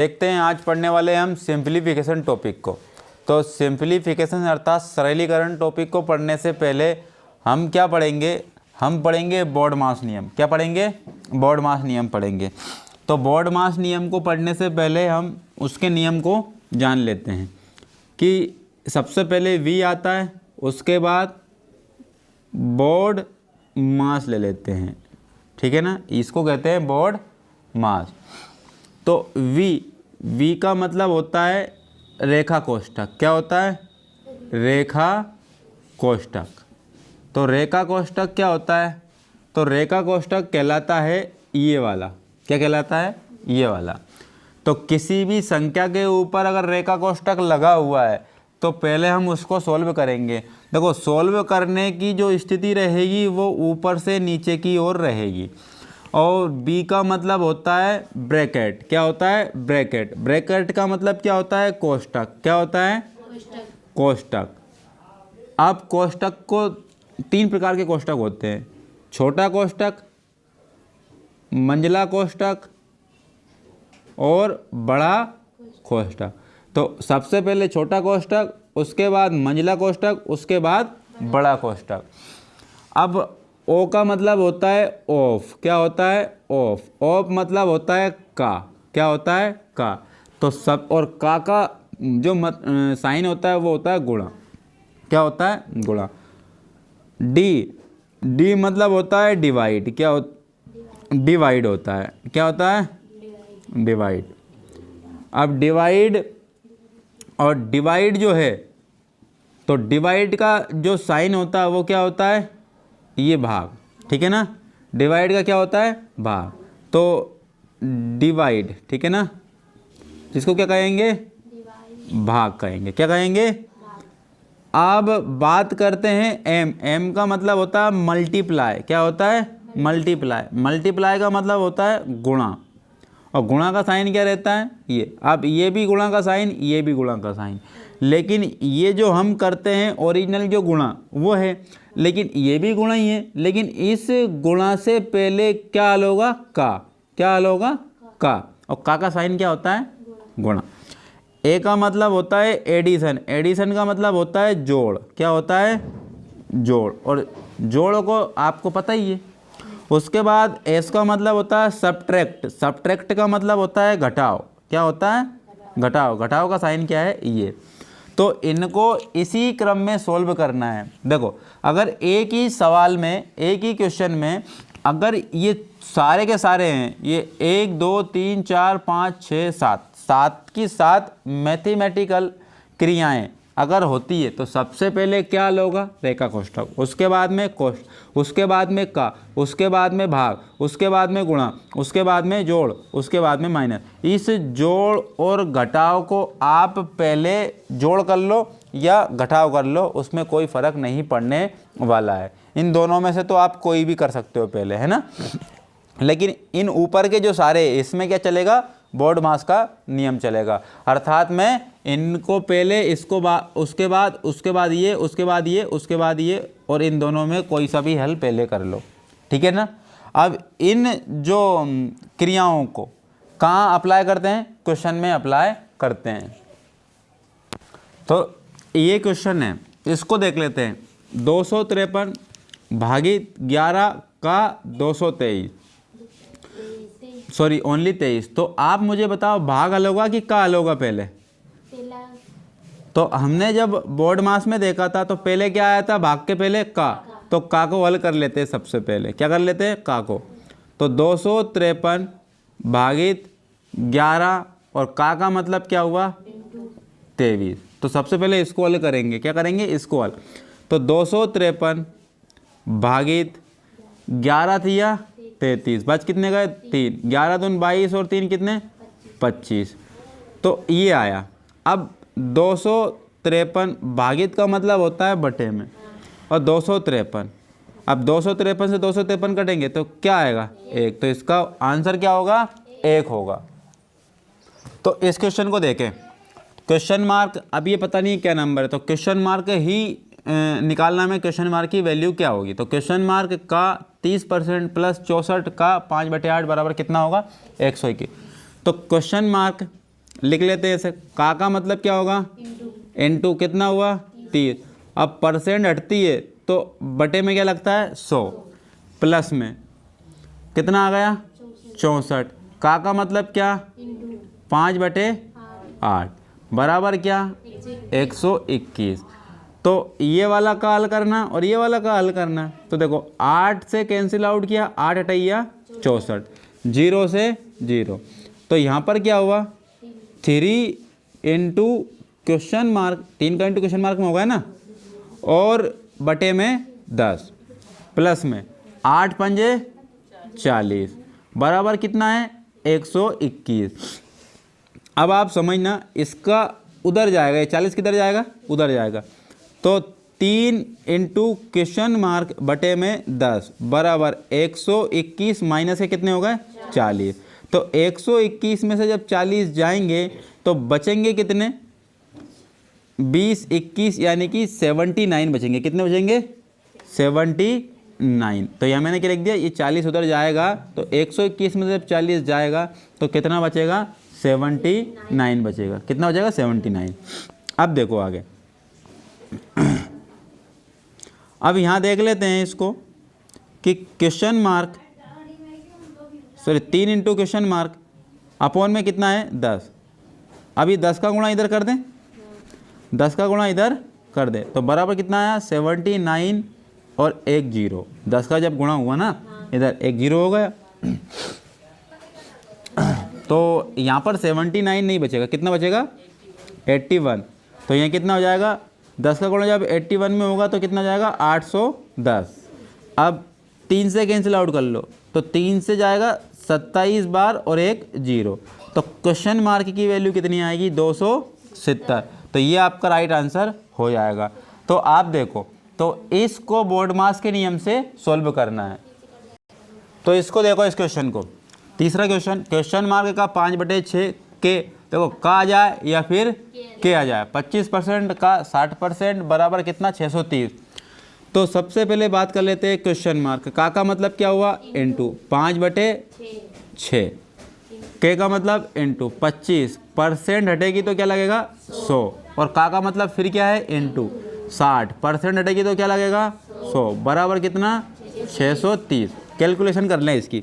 देखते हैं आज पढ़ने वाले हम सिंप्लीफिकेशन टॉपिक को। तो सिंप्लीफिकेशन अर्थात सरलीकरण टॉपिक को पढ़ने से पहले हम क्या पढ़ेंगे, हम पढ़ेंगे बोर्डमास नियम। क्या पढ़ेंगे? बोर्डमास नियम पढ़ेंगे। तो बोर्डमास नियम को पढ़ने से पहले हम उसके नियम को जान लेते हैं कि सबसे पहले V आता है, उसके बाद बोर्ड मास ले लेते हैं, ठीक है ना। इसको कहते हैं बोर्ड मास। तो V का मतलब होता है रेखा कोष्ठक। क्या होता है? रेखा कोष्ठक। तो रेखा कोष्ठक क्या होता है? तो रेखा कोष्ठक कहलाता है ये वाला। क्या कहलाता है? ये वाला। तो किसी भी संख्या के ऊपर अगर रेखा कोष्ठक लगा हुआ है तो पहले हम उसको सोल्व करेंगे। देखो, सोल्व करने की जो स्थिति रहेगी वो ऊपर से नीचे की ओर रहेगी। और बी का मतलब होता है ब्रैकेट। क्या होता है? ब्रैकेट। ब्रैकेट का मतलब क्या होता है? कोष्ठक। क्या होता है? कोष्ठक। अब कोष्ठक को तीन प्रकार के कोष्ठक होते हैं: छोटा कोष्ठक, मंझला कोष्ठक और बड़ा कोष्ठक। तो सबसे पहले छोटा कोष्ठक, उसके बाद मंझला कोष्ठक, उसके बाद बड़ा कोष्ठक। अब ओ का मतलब होता है ऑफ। क्या होता है? ऑफ। ऑफ मतलब होता है का। क्या होता है? का। तो सब और का जो साइन होता है वो होता है गुणा। क्या होता है? गुणा। डी मतलब होता है डिवाइड। क्या डिवाइड होता है। क्या होता है? डिवाइड। अब डिवाइड और डिवाइड जो है, तो डिवाइड का जो साइन होता है वो क्या होता है? ये भाग। ठीक है ना। डिवाइड का क्या होता है? भाग। तो डिवाइड, ठीक है ना, जिसको क्या कहेंगे? भाग कहेंगे। क्या कहेंगे? अब बात करते हैं एम। एम का मतलब होता है मल्टीप्लाई। क्या होता है? मल्टीप्लाई। मल्टीप्लाई का मतलब होता है गुणा। और गुणा का साइन क्या रहता है? ये। अब ये भी गुणा का साइन, ये भी गुणा का साइन। लेकिन ये जो हम करते हैं ओरिजिनल जो गुणा वो है, लेकिन ये भी गुणा ही है। लेकिन इस गुणा से पहले क्या हल होगा? का। क्या हल होगा? का। और का साइन क्या होता है? गुणा। ए का मतलब होता है एडिशन। एडिशन का मतलब होता है जोड़। क्या होता है? जोड़। और जोड़ को आपको पता ही है। उसके बाद एस का मतलब होता है सब्ट्रैक्ट। सब्ट्रैक्ट का मतलब होता है घटाव। क्या होता है? घटाव। घटाव का साइन क्या है? ये। तो इनको इसी क्रम में सोल्व करना है। देखो, अगर एक ही सवाल में, एक ही क्वेश्चन में अगर ये सारे के सारे हैं, ये 1 2 3 4 5 6 7 7 की 7 मैथमेटिकल क्रियाएं अगर होती है तो सबसे पहले क्या होगा? रेखा कोष्ठक। उसके बाद में कोष्ठ, उसके बाद में का, उसके बाद में भाग, उसके बाद में गुणा, उसके बाद में जोड़, उसके बाद में माइनस। इस जोड़ और घटाव को आप पहले जोड़ कर लो या घटाव कर लो, उसमें कोई फर्क नहीं पड़ने वाला है। इन दोनों में से तो आप कोई भी कर सकते हो पहले, है ना। लेकिन इन ऊपर के जो सारे, इसमें क्या चलेगा? बोर्डमास का नियम चलेगा। अर्थात मैं इनको पहले, इसको उसके बाद ये, उसके बाद ये, उसके बाद ये, और इन दोनों में कोई सा भी हल पहले कर लो, ठीक है ना। अब इन जो क्रियाओं को कहाँ अप्लाई करते हैं? क्वेश्चन में अप्लाई करते हैं। तो ये क्वेश्चन है, इसको देख लेते हैं। 253 भागित 11 का 223, सॉरी ओनली 23। तो आप मुझे बताओ भाग हल होगा कि का हल होगा पहले? तो हमने जब बोर्ड मास में देखा था तो पहले क्या आया था? भाग के पहले का। तो का को हल कर लेते हैं सबसे पहले। क्या कर लेते हैं? का को। तो 253 भागित 11 और का मतलब क्या हुआ? 23। तो सबसे पहले इसको हल करेंगे। क्या करेंगे? इसको हल। तो 253 भागित 11 थी या 33, बच कितने गए? 3। 11 दून 22 और 3 कितने? 25। तो ये आया। अब 253 भागित का मतलब होता है बटे में, और 253। अब 253 से 253 कटेंगे तो क्या आएगा? 1। तो इसका आंसर क्या होगा? 1 होगा। तो इस क्वेश्चन को देखें। क्वेश्चन मार्क, अब ये पता नहीं क्या नंबर है, तो क्वेश्चन मार्क ही निकालना में क्वेश्चन मार्क की वैल्यू क्या होगी। तो क्वेश्चन मार्क का 30% प्लस 64 का 5/8 बराबर कितना होगा? 121। तो क्वेश्चन मार्क लिख लेते हैं ऐसे, का मतलब क्या होगा इंटू कितना हुआ 30। अब परसेंट हटती है तो बटे में क्या लगता है 100, प्लस में कितना आ गया 64। का मतलब क्या 5/8 बराबर क्या 121। तो ये वाला का हल करना और ये वाला का हल करना। तो देखो 8 से कैंसिल आउट किया, 8 हटाइया 64, 0 से 0। तो यहाँ पर क्या हुआ 3 इंटू क्वेश्चन मार्क, 3 का इंटू क्वेश्चन मार्क में होगा ना, और बटे में 10 प्लस में 8 पंजे 40 बराबर कितना है 121। अब आप समझना इसका उधर जाएगा, ये 40 किधर जाएगा उधर जाएगा। तो 3 इंटू क्वेश्चन मार्क बटे में 10 बराबर 121 माइनस के कितने हो गए 40। तो 121 में से जब 40 जाएंगे तो बचेंगे कितने 20 21 यानी कि 79 बचेंगे। कितने बचेंगे 79। तो यहाँ मैंने क्या लिख दिया, ये 40 उधर जाएगा तो 121 में से जब 40 जाएगा तो कितना बचेगा 79 बचेगा। कितना बचेगा 79। अब देखो आगे, अब यहाँ देख लेते हैं इसको कि question mark 3 into question mark upon में कितना है 10। अभी 10 का गुणा इधर कर दें, 10 का गुणा इधर कर दे तो बराबर कितना आया 79 और 1 0। 10 का जब गुणा हुआ ना इधर 1 0 हो गया। तो यहाँ पर 79 नहीं बचेगा, कितना बचेगा 81। तो यहाँ कितना हो जाएगा 10 का गुणा जब 81 में होगा तो कितना जाएगा 810। अब 3 से कैंसिल आउट कर लो तो 3 से जाएगा 27 बार और 1 0। तो क्वेश्चन मार्क की वैल्यू कितनी आएगी 270। तो ये आपका राइट आंसर हो जाएगा। तो आप देखो, तो इसको बोर्ड मास के नियम से सॉल्व करना है। तो इसको देखो, इस क्वेश्चन को, तीसरा क्वेश्चन, क्वेश्चन मार्क का 5/6 के, देखो का आ जाए या फिर के आ जाए। 25% का 60% बराबर कितना 630। तो सबसे पहले बात कर लेते हैं क्वेश्चन मार्क। का मतलब क्या हुआ इंटू 5/6, के का मतलब इंटू 25% हटेगी तो क्या लगेगा 100, और का मतलब फिर क्या है इंटू 60% हटेगी तो क्या लगेगा 100 बराबर कितना 630। कैलकुलेशन कर लें इसकी,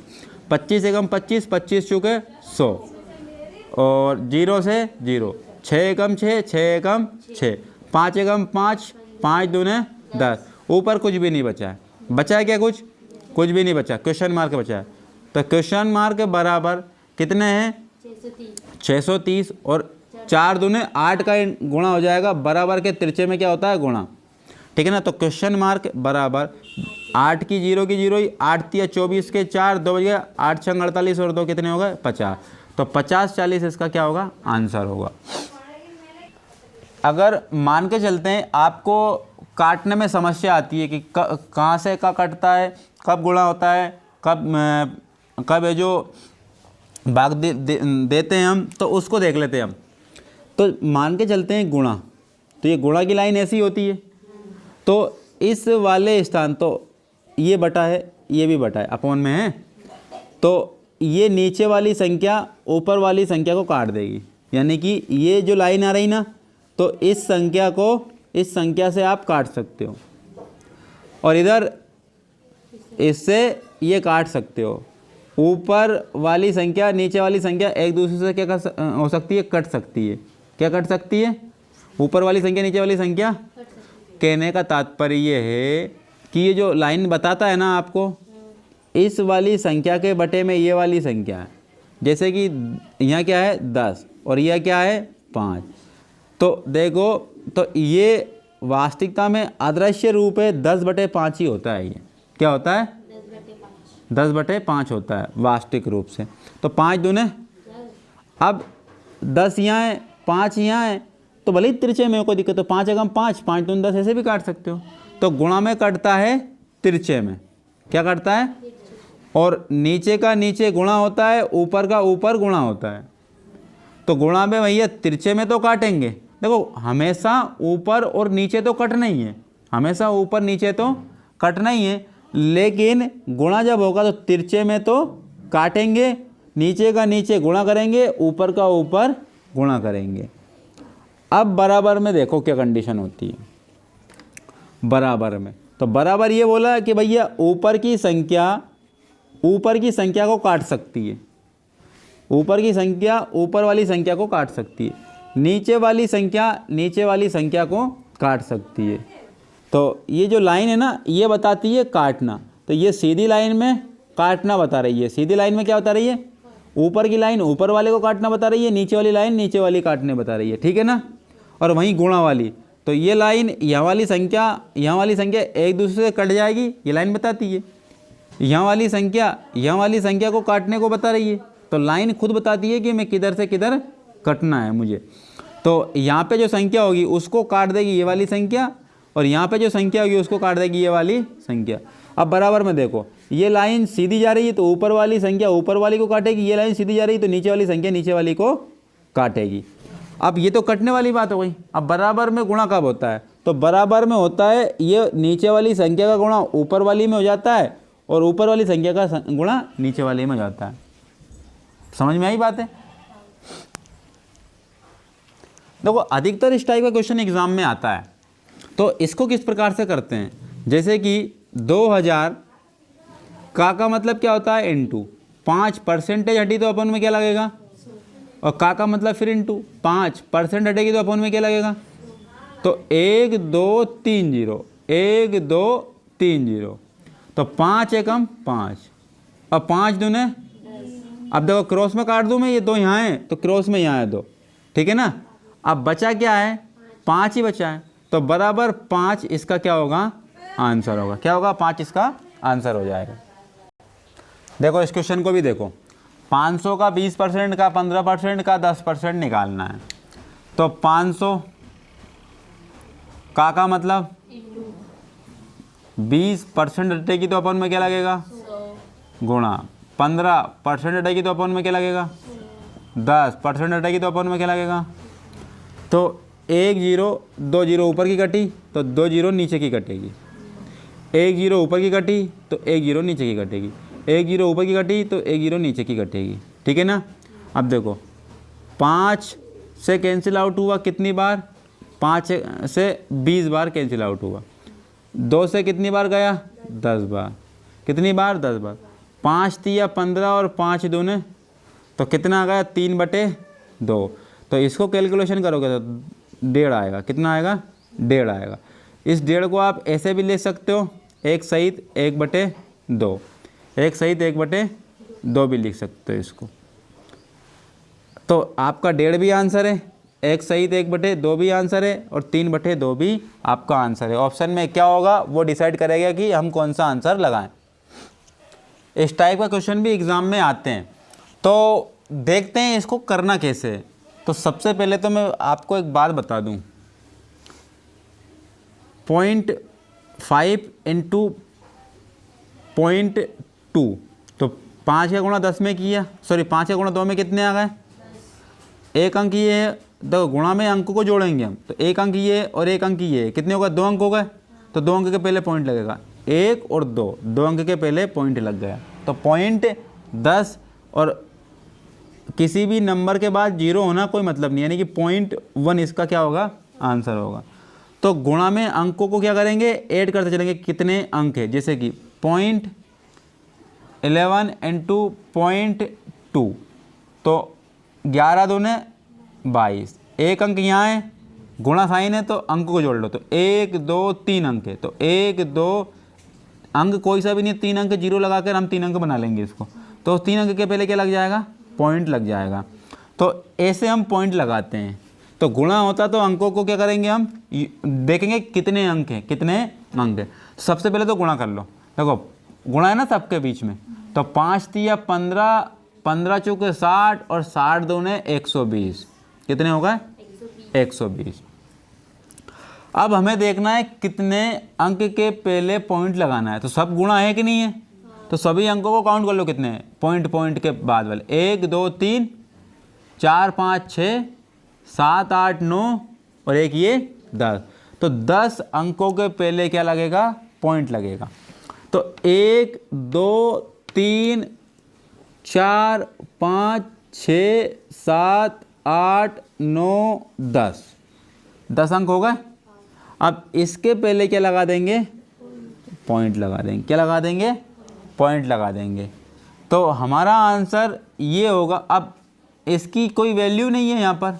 25 एकम 25, 25 चुके 100 और 0 से 0, 6 एकम 6, 6 एकम 6, 5 एकम 5, 5 दूने 10। ऊपर कुछ भी नहीं बचा है, बचा है क्या कुछ भी नहीं बचा, क्वेश्चन मार्क बचा है। तो क्वेश्चन मार्क बराबर कितने हैं 630 और 4 दूने 8 का गुणा हो जाएगा, बराबर के तिरछे में क्या होता है गुणा, ठीक है ना। तो क्वेश्चन मार्क बराबर 8 की 0 की 0 ही, 8 तिया 24 के 4, 2 बज गया, 8 छंग 48 और 2 कितने हो गए 50। तो 50-40 इसका क्या होगा आंसर होगा। अगर मान के चलते हैं आपको काटने में समस्या आती है कि कहाँ से का कटता है, कब गुणा होता है, कब है जो भाग देते हैं हम, तो उसको देख लेते हैं हम। तो मान के चलते हैं गुणा, तो ये गुणा की लाइन ऐसी होती है, तो इस वाले स्थान, तो ये बटा है, ये भी बटा है, अपॉन में है, तो ये नीचे वाली संख्या ऊपर वाली संख्या को काट देगी। यानी कि ये जो लाइन आ रही ना, तो इस संख्या को इस संख्या से आप काट सकते हो, और इधर इससे ये काट सकते हो। ऊपर वाली संख्या नीचे वाली संख्या एक दूसरे से क्या हो सकती है कट सकती है। क्या कट सकती है ऊपर वाली संख्या नीचे वाली संख्या। कहने का तात्पर्य ये है कि ये जो लाइन बताता है ना आपको, इस वाली संख्या के बटे में ये वाली संख्या है। जैसे कि यहाँ क्या है 10 और यह क्या है 5। तो देखो, तो ये वास्तविकता में अदृश्य रूप है 10/5 ही होता है। ये क्या होता है 10/5 होता है वास्तविक रूप से। तो 5 दूने, अब 10 यहाँ है 5 यहाँ है, तो भले ही तिरछे में कोई दिक्कत, तो 5 एकम 5, 5 दूने 10 ऐसे भी काट सकते हो। तो गुणा में कटता है तिरछे में, क्या करता है, और नीचे का नीचे गुणा होता है, ऊपर का ऊपर गुणा होता है। तो गुणा में भैया तिरछे में तो काटेंगे, देखो हमेशा ऊपर और नीचे तो कटना ही है, हमेशा ऊपर नीचे तो कटना ही है, लेकिन गुणा जब होगा तो तिरछे में तो काटेंगे, नीचे का नीचे गुणा करेंगे, ऊपर का ऊपर गुणा करेंगे। अब बराबर में देखो क्या कंडीशन होती है बराबर में। तो बराबर ये बोला कि भैया ऊपर की संख्या को काट सकती है, ऊपर की संख्या ऊपर वाली संख्या को काट सकती है, नीचे वाली संख्या को काट सकती है। तो ये जो लाइन है ना ये बताती है काटना, तो ये सीधी लाइन में काटना बता रही है। सीधी लाइन में क्या बता रही है? ऊपर की लाइन ऊपर वाले को काटना बता रही है, नीचे वाली लाइन नीचे वाली काटने बता रही है, ठीक है ना। और वहीं गुणा वाली, तो ये लाइन यहाँ वाली संख्या एक दूसरे से कट जाएगी, ये लाइन बताती है। यहाँ वाली संख्या को काटने को बता रही है, तो लाइन खुद बताती है कि मैं किधर से किधर कटना है मुझे। तो यहाँ पे जो संख्या होगी उसको काट देगी ये वाली संख्या, और यहाँ पे जो संख्या होगी उसको काट देगी ये वाली संख्या। अब बराबर में देखो, ये लाइन सीधी जा रही है तो ऊपर वाली संख्या ऊपर वाली को काटेगी, ये लाइन सीधी जा रही है तो नीचे वाली संख्या नीचे वाली को काटेगी। अब ये तो कटने वाली बात हो गई। अब बराबर में गुणा कब होता है? तो बराबर में होता है ये नीचे वाली संख्या का गुणा ऊपर वाली में हो जाता है, और ऊपर वाली संख्या का गुणा नीचे वाली में हो जाता है। समझ में आई बात है? देखो अधिकतर इस टाइप का क्वेश्चन एग्जाम में आता है, तो इसको किस प्रकार से करते हैं, जैसे कि 2000 का मतलब क्या होता है? इनटू 5% हटी तो अपन में क्या लगेगा, और का मतलब फिर इनटू 5% हटेगी तो अपन में क्या लगेगा, तो 1 2 3 0 1 2 3 0, तो 5 एकम 5 और 5 दूने। अब देखो क्रॉस में काट दूँ मैं, ये 2 यहाँ है तो क्रॉस में यहाँ है 2, ठीक है ना। अब बचा क्या है? 5 ही बचा है, तो बराबर 5 इसका क्या होगा? आंसर होगा। क्या होगा? 5 इसका आंसर हो जाएगा। देखो इस क्वेश्चन को भी देखो, 500 का 20% का 15% का 10% निकालना है। तो 500 का मतलब 20% हटेगी तो अपन में क्या लगेगा? गुणा 15% हटेगी तो अपन में क्या लगेगा? 10% हटेगी तो अपन में क्या लगेगा? तो 1 0 2 0 ऊपर की कटी तो 2 0 नीचे की कटेगी, 1 0 ऊपर की कटी तो 1 0 नीचे की कटेगी, 1 0 ऊपर की कटी तो 1 0 नीचे की कटेगी, ठीक है ना। अब देखो 5 से कैंसिल आउट हुआ कितनी बार? 5 से 20 बार कैंसिल आउट हुआ। 2 से कितनी बार गया? 10 बार। कितनी बार? 10 बार। 5 तिया 15 और 5 दूने तो कितना आ गया? 3/2। तो इसको कैलकुलेशन करोगे तो 1.5 आएगा। कितना आएगा? 1.5 आएगा। इस 1.5 को आप ऐसे भी ले सकते हो, 1 सहित 1/2, 1 सहित 1/2 भी लिख सकते हो इसको। तो आपका 1.5 भी आंसर है, 1 सहित 1/2 भी आंसर है, और 3/2 भी आपका आंसर है। ऑप्शन में क्या होगा वो डिसाइड करेगा कि हम कौन सा आंसर लगाएं। इस टाइप का क्वेश्चन भी एग्जाम में आते हैं, तो देखते हैं इसको करना कैसे है। तो सबसे पहले तो मैं आपको एक बात बता दूं, 0.5 इंटू 0.2, तो 5 का गुणा 10 में किया, 5 का गुणा 2 में कितने आ गए? 1 अंक ये है, देखो गुणा में अंक को जोड़ेंगे हम, तो 1 अंक ये और 1 अंक ये, कितने हो गए? 2 अंक हो गए। तो 2 अंक के पहले पॉइंट लगेगा, 1 और 2 अंक के पहले पॉइंट लग गया, तो 0.10, और किसी भी नंबर के बाद 0 होना कोई मतलब नहीं, यानी कि 0.1 इसका क्या होगा? आंसर होगा। तो गुणा में अंकों को क्या करेंगे? ऐड करते चलेंगे, कितने अंक है, जैसे कि 0.11 इंटू 0.2, तो 11 दूने 22, 1 अंक यहाँ है, गुणा साइन है तो अंक को जोड़ लो, तो 1 2 3 अंक है, तो 1 2 अंक कोई सा भी नहीं, 3 अंक 0 लगाकर हम 3 अंक बना लेंगे इसको, तो 3 अंक के पहले क्या लग जाएगा? पॉइंट लग जाएगा। तो ऐसे हम पॉइंट लगाते हैं। तो गुणा होता तो अंकों को क्या करेंगे? हम देखेंगे कितने अंक हैं, कितने अंक हैं। सबसे पहले तो गुणा कर लो, देखो गुणा है ना सबके बीच में, तो 5 तिया 15, 15 चौके 60 और 60 दूने 120, कितने हो गए? 120। अब हमें देखना है कितने अंक के पहले पॉइंट लगाना है। तो सब गुणा है कि नहीं है? तो सभी अंकों को काउंट कर लो, कितने हैं पॉइंट के बाद वाले, 1 2 3 4 5 6 7 8 9 और एक ये 10। तो 10 अंकों के पहले क्या लगेगा? पॉइंट लगेगा। तो 1 2 3 4 5 6 7 8 9 10, 10 अंक हो गए। अब इसके पहले क्या लगा देंगे, पॉइंट लगा देंगे। क्या लगा देंगे, पॉइंट लगा देंगे। तो हमारा आंसर ये होगा। अब इसकी कोई वैल्यू नहीं है यहाँ पर,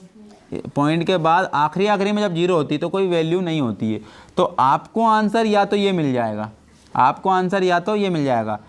पॉइंट के बाद आखिरी में जब जीरो होती है तो कोई वैल्यू नहीं होती है। तो आपको आंसर या तो ये मिल जाएगा, आपको आंसर या तो ये मिल जाएगा,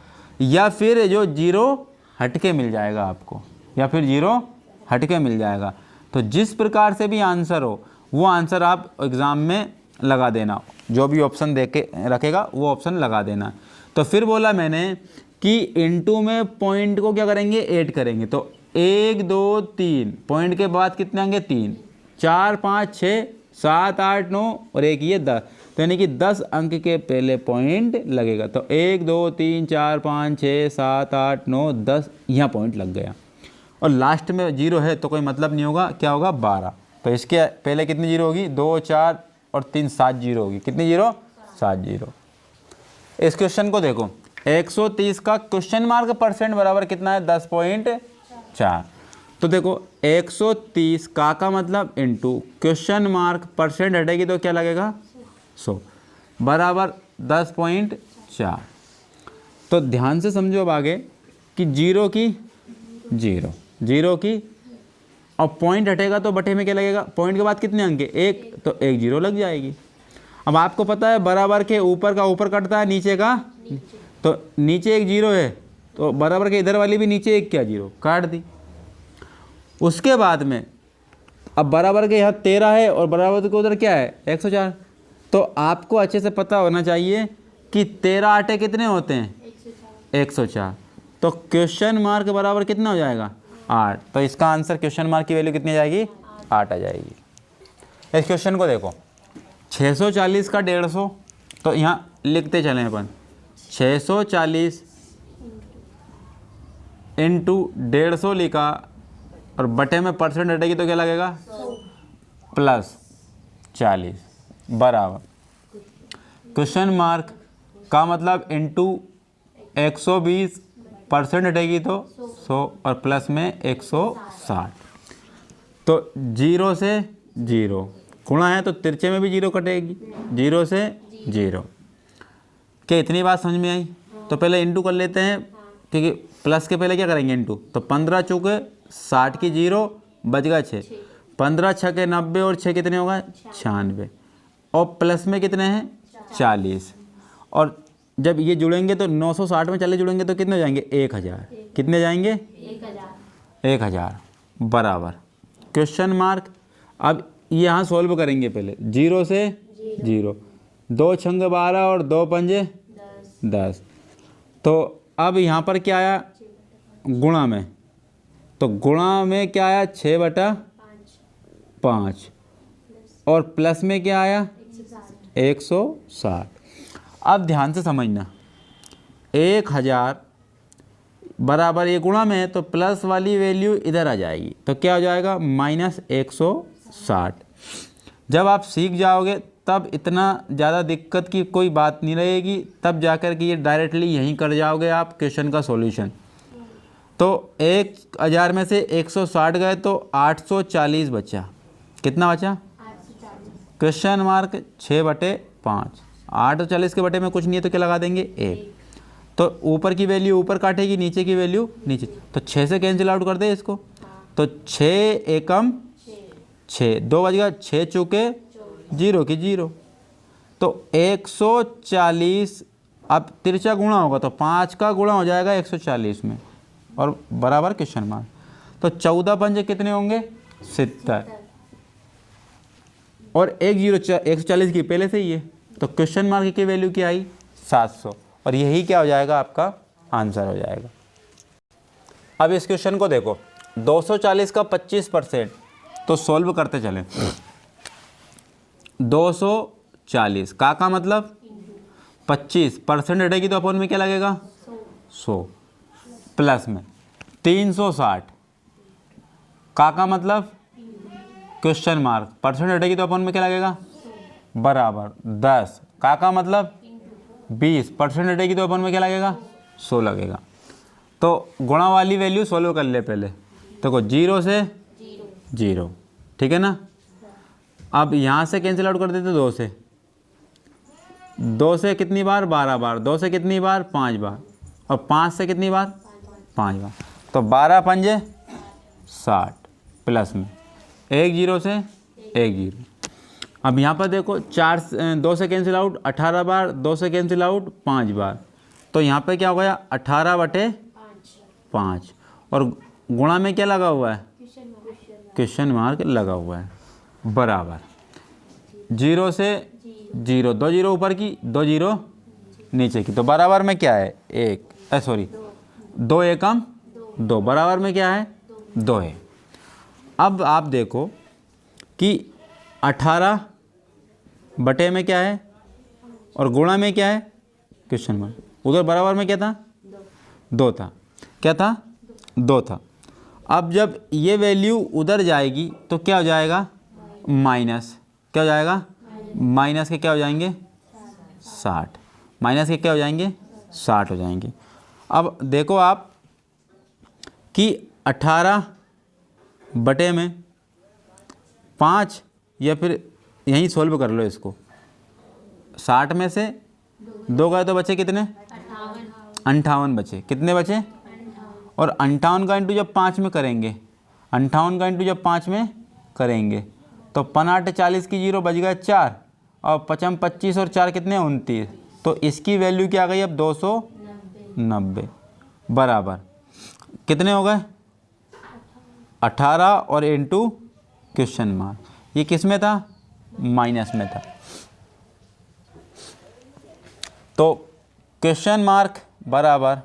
या फिर जो जीरो हटके मिल जाएगा आपको, या फिर जीरो हटके मिल जाएगा। तो जिस प्रकार से भी आंसर हो वो आंसर आप एग्ज़ाम में लगा देना, जो भी ऑप्शन दे के रखेगा वो ऑप्शन लगा देना। तो फिर बोला मैंने कि इनटू में पॉइंट को क्या करेंगे, ऐड करेंगे। तो 1 2 3 पॉइंट के बाद कितने आएंगे, 3 4 5 6 7 8 9 और एक ये 10। तो यानी कि 10 अंक के पहले पॉइंट लगेगा। तो 1 2 3 4 5 6 7 8 9 10 यहाँ पॉइंट लग गया। और लास्ट में जीरो है तो कोई मतलब नहीं होगा, क्या होगा 12। तो इसके पहले कितनी जीरो होगी, 2 4 और 3 7 जीरो होगी। कितनी जीरो, 7 जीरो। इस क्वेश्चन को देखो, 130 का क्वेश्चन मार्क परसेंट बराबर कितना है, 10.4। तो देखो 130 का मतलब इनटू क्वेश्चन मार्क परसेंट हटेगी तो क्या लगेगा, 100 बराबर 10.4। तो ध्यान से समझो अब आगे कि जीरो की जीरो, जीरो की, और पॉइंट हटेगा तो बटे में क्या लगेगा, पॉइंट के बाद कितने अंक, एक, तो एक जीरो लग जाएगी। अब आपको पता है बराबर के ऊपर का ऊपर कटता है, नीचे का तो नीचे एक जीरो है, तो बराबर के इधर वाली भी नीचे एक क्या जीरो काट दी। उसके बाद में अब बराबर के यहाँ 13 है और बराबर के उधर क्या है 104। तो आपको अच्छे से पता होना चाहिए कि 13 आटे कितने होते हैं, 104। तो क्वेश्चन मार्क बराबर कितना हो जाएगा, 8। तो इसका आंसर क्वेश्चन मार्क की वैल्यू कितनी आ जाएगी, 8 आ जाएगी। इस क्वेश्चन को देखो, 640 का 150, तो यहाँ लिखते चलें अपन, 640 इंटू 150 लिखा और बटे में परसेंट हटेगी तो क्या लगेगा, प्लस 40 बराबर क्वेश्चन मार्क का मतलब इंटू 120 परसेंट हटेगी तो 100 और प्लस में 160। तो जीरो से जीरो गुणा है तो तिरछे में भी जीरो कटेगी, जीरो से जीरो। क्या इतनी बात समझ में आई? तो पहले इंटू कर लेते हैं, क्योंकि प्लस के पहले क्या करेंगे इंटू। तो 15 चौके 60 की जीरो बच गया 6, 15 छके 90 और 6 कितने होगा 96, और प्लस में कितने हैं 40। और जब ये जुड़ेंगे तो 960 में 40 जुड़ेंगे तो कितने हो जाएंगे 1000। कितने जाएंगे 1000 बराबर क्वेश्चन मार्क। अब यहाँ सॉल्व करेंगे, पहले जीरो से जीरो, 2 छंग 12 और 2 पंजे 10। तो अब यहाँ पर क्या आया गुणा में, तो गुणा में क्या आया 6/5 और प्लस में क्या आया 160। अब ध्यान से समझना, 1000 बराबर ये गुणा में है तो प्लस वाली वैल्यू इधर आ जाएगी, तो क्या हो जाएगा -160। जब आप सीख जाओगे तब इतना ज़्यादा दिक्कत की कोई बात नहीं रहेगी, तब जाकर के ये डायरेक्टली यहीं कर जाओगे आप क्वेश्चन का सॉल्यूशन। तो 1000 में से 160 गए तो 840 बचा। कितना बचा 840। क्वेश्चन मार्क 6/5, 840 के बटे में कुछ नहीं है तो क्या लगा देंगे 1। तो ऊपर की वैल्यू ऊपर काटेगी, नीचे की वैल्यू नीचे, तो 6 से कैंसिल आउट कर दे इसको। तो 6 एकम 6, 2 बज गया, 6 चौके 0 की 0। तो 140, अब तिरछा गुणा होगा तो 5 का गुणा हो जाएगा 140 में और बराबर क्वेश्चन मार्क। तो 14 पंजे कितने होंगे 70 और 140 की पहले से ही है, तो क्वेश्चन मार्क की वैल्यू क्या आई 700 और यही क्या हो जाएगा आपका आंसर हो जाएगा। अब इस क्वेश्चन को देखो, 240 का 25%, तो सॉल्व करते चलें। 240 का मतलब 25% हटेगी तो अपन में क्या लगेगा 100 प्लस में 360 का मतलब क्वेश्चन मार्क परसेंट हटेगी तो अपन में क्या लगेगा बराबर 10 का मतलब 20% हटेगी तो अपन में क्या लगेगा 100 लगेगा। तो गुणा वाली वैल्यू सॉल्व कर ले पहले। देखो 0 से 0, ठीक है ना। अब यहाँ से कैंसिल आउट कर देते 2 से, 2 से कितनी बार 12 बार, 2 से कितनी बार 5 बार, और 5 से कितनी बार 5 बार, तो 12 पंजे 60 प्लस में 1 0 से 1 0। अब यहाँ पर देखो 2 से कैंसिल आउट 18 बार, 2 से कैंसिल आउट 5 बार, तो यहाँ पे क्या हो गया 18/5, और गुणा में क्या लगा हुआ है, क्वेश्चन मार्क लगा हुआ है, बराबर 0 से 0, 2 0 ऊपर की 2 0 नीचे की, तो बराबर में क्या है 2 एकम 2, बराबर में क्या है 2 है। अब आप देखो कि 18 बटे में क्या है और गुणा में क्या है, क्वेश्चन मार्क, उधर बराबर में क्या था 2 था, क्या था 2 था। अब जब ये वैल्यू उधर जाएगी तो क्या हो जाएगा माइनस, क्या हो जाएगा माइनस के क्या हो जाएंगे 60, माइनस के क्या हो जाएंगे 60 हो जाएंगे। अब देखो आप कि 18 बटे में 5, या फिर यहीं सोल्व कर लो इसको, 60 में से 2 गए तो बचे कितने 58 बचे, कितने बचे, और 58 का इंटू जब 5 में करेंगे, 58 का इंटू जब 5 में करेंगे तो 5 40 की 0 बच गए 4, और 5 25 और 4 कितने 29, तो इसकी वैल्यू क्या आ गई अब 290, बराबर कितने हो गए 18 और इंटू क्वेश्चन मार्क, ये किस में था माइनस में था। तो क्वेश्चन मार्क बराबर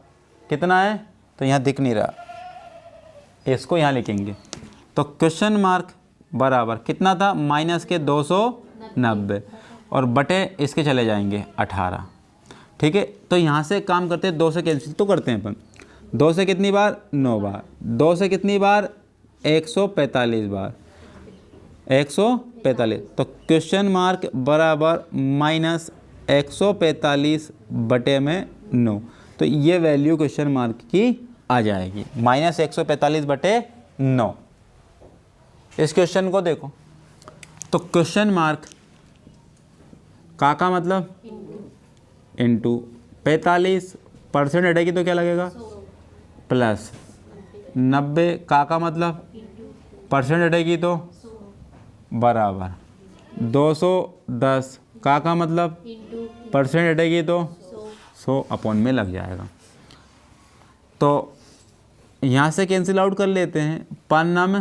कितना है, तो यहाँ दिख नहीं रहा, इसको यहाँ लिखेंगे, तो क्वेश्चन मार्क बराबर कितना था माइनस के 290, और बटे इसके चले जाएंगे 18, ठीक है। तो यहाँ से काम करते हैं, 2 से कैंसिल तो करते हैं अपन, 2 से कितनी बार 9 बार, 2 से कितनी बार 145 बार, 145, तो क्वेश्चन मार्क बराबर माइनस 145 बटे में 9, तो ये वैल्यू क्वेश्चन मार्क की आ जाएगी माइनस 145 बटे 9। इस क्वेश्चन को देखो, तो क्वेश्चन मार्क का मतलब इंटू 45% हटेगी तो क्या लगेगा प्लस 90, का मतलब परसेंट हटेगी तो बराबर 210, का मतलब परसेंट हटेगी तो 100 अपॉन में लग जाएगा। तो यहाँ से कैंसिल आउट कर लेते हैं, 5 नाम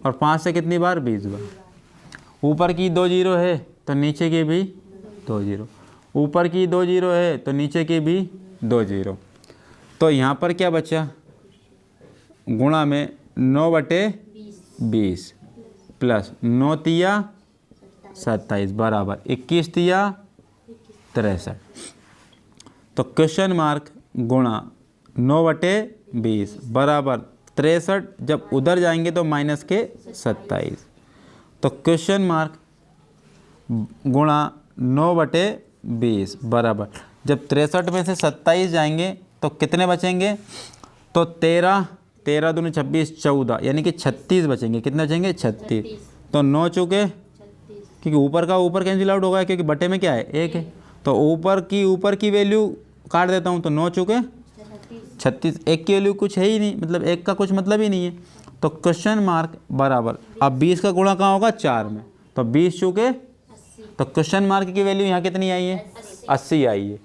और 5 से कितनी बार 20 बार, ऊपर की 2 0 है तो नीचे की भी 2 0, ऊपर की 2 0 है तो नीचे की भी 2 0, तो यहाँ पर क्या बचा गुणा में 9/20 प्लस 9 तिया 27 बराबर 21 तिया 63, तो क्वेश्चन मार्क गुणा 9/20 बराबर 63, जब उधर जाएंगे तो माइनस के 27, तो क्वेश्चन मार्क गुणा 9/20 बराबर जब 63 में से 27 जाएंगे तो कितने बचेंगे, तो 13 दूनी 26 14, यानी कि 36 बचेंगे, कितने बचेंगे 36, तो 9 चुके, क्योंकि ऊपर का ऊपर कैंसिल आउट होगा, क्योंकि बटे में क्या है 1 है, तो ऊपर की वैल्यू काट देता हूँ, तो 9 चुके 36, 1 की वैल्यू कुछ है ही नहीं, मतलब 1 का कुछ मतलब ही नहीं है, तो क्वेश्चन मार्क बराबर, अब 20 का गुणा कहाँ होगा 4 में, तो 20 चुके, तो क्वेश्चन मार्क की वैल्यू यहाँ कितनी आई है 80 आई है।